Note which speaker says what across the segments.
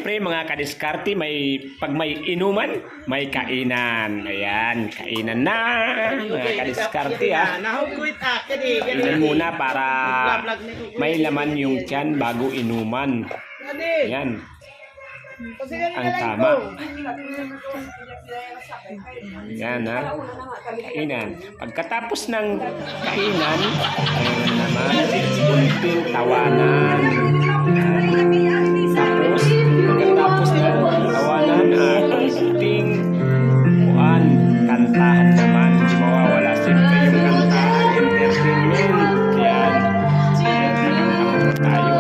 Speaker 1: Siyempre mga kadiskarte, pag may inuman, may kainan. Ayan, kainan na mga kadiskarte ha. Kainan muna para may laman yung tiyan bago inuman. Ayan. Ang tama. Ayan ha. Kainan. Pagkatapos ng kainan, ayun naman, kunting tawanan. Tapos, pagkatapos ng tawanan, kunting kantahan naman. Hindi mawawala siyempre yung kantahan, entertainment. Ayan. Tayo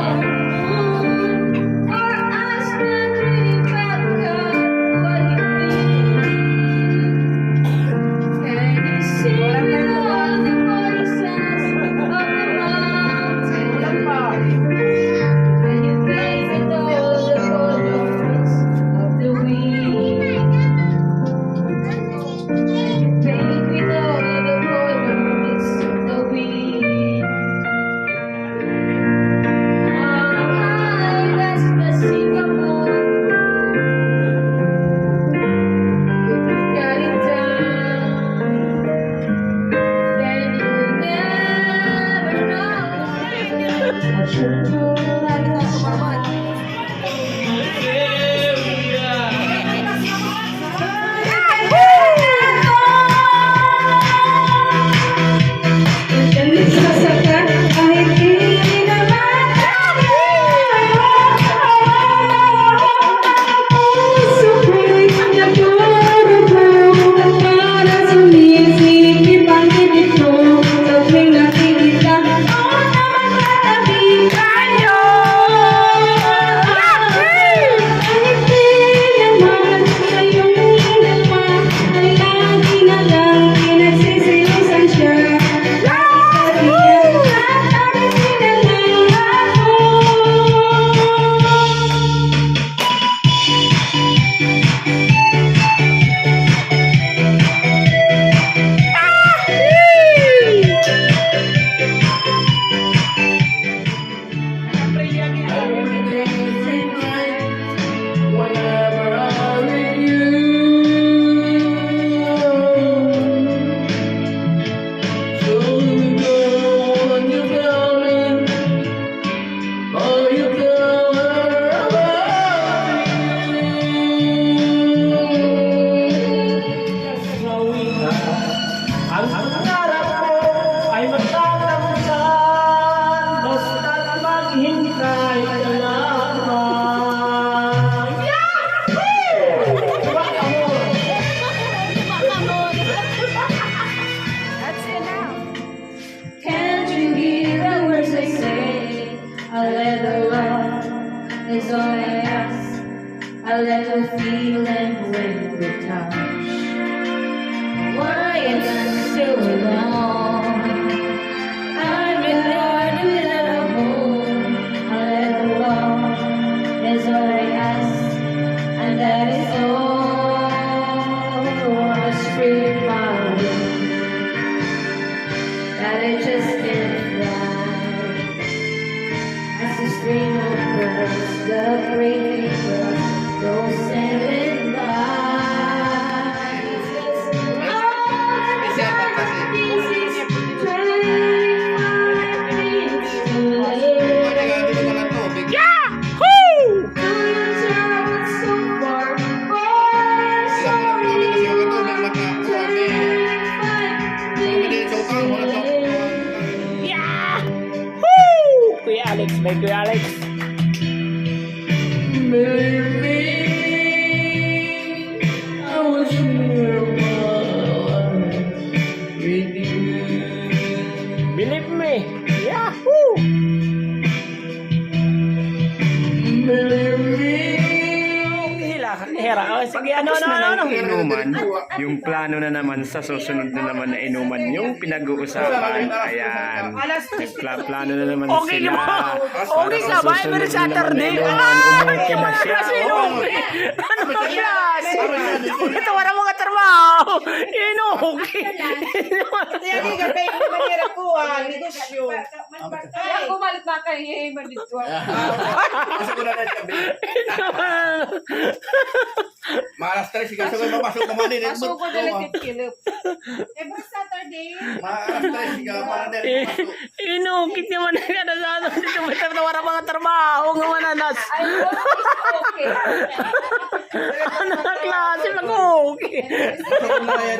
Speaker 2: is all I ask. A little feeling when we touch. Why is it so long? I'm in love with a home. A little love is all I ask, and that is all. A street my way that I just can't fly. As the stream of birds, the breaking birds go sailing by.
Speaker 1: Kuya Alex, may Kuya Alex. Believe me. Yahoo! Hera, sige, ano. Inuman, yung plano na naman sa susunod na naman na inuman, yung pinag-uusapan, ayan. Plano na naman sila.
Speaker 3: Okay ka ba? Every Saturday.
Speaker 1: Umuwi na siya.
Speaker 3: Ano ba yan? Ito, wala mga trabaho. Inom.
Speaker 1: okay.
Speaker 4: Kaya di ka kayo manira ko negosyo.
Speaker 2: Kaya kumalit na kayo dito.
Speaker 5: Masuk ko na lang gabi. Malas tres, kasi ko mapasok ka man din.
Speaker 2: Pasok ko na lang kilip. Every Saturday.
Speaker 5: Malas tres, ka para din masuk.
Speaker 1: Inukit naman na ka na sa ano. Dito may wala mga trabaho nga mananas.
Speaker 2: I hope it's okay.
Speaker 1: Ano na klase lang okay.
Speaker 5: Masuk ko na yan.